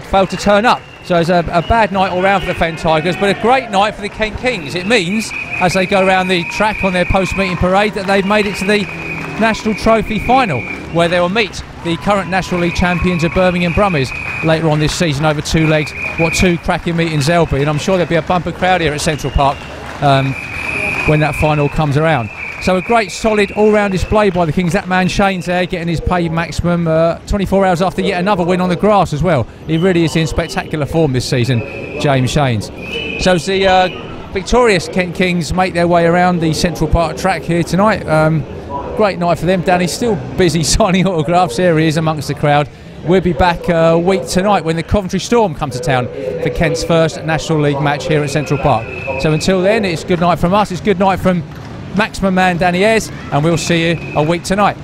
failed to turn up. So it's a bad night all round for the Fen Tigers, but a great night for the Kent Kings. It means, as they go around the track on their post-meeting parade, that they've made it to the National Trophy final, where they will meet the current National League champions of Birmingham Brummies later on this season over 2 legs. What 2 cracking meetings there'll be, and I'm sure there'll be a bumper crowd here at Central Park when that final comes around. So a great solid all-round display by the Kings. That man Shane's there getting his paid maximum 24 hours after yet another win on the grass as well. He really is in spectacular form this season, James Shane's. So the victorious Kent Kings make their way around the Central Park track here tonight. Great night for them. Danny's still busy signing autographs. Here he is amongst the crowd. We'll be back a week tonight when the Coventry Storm come to town for Kent's first National League match here at Central Park. So until then, it's good night from us. It's good night from Maximum man Danny Ayres, and we'll see you a week tonight.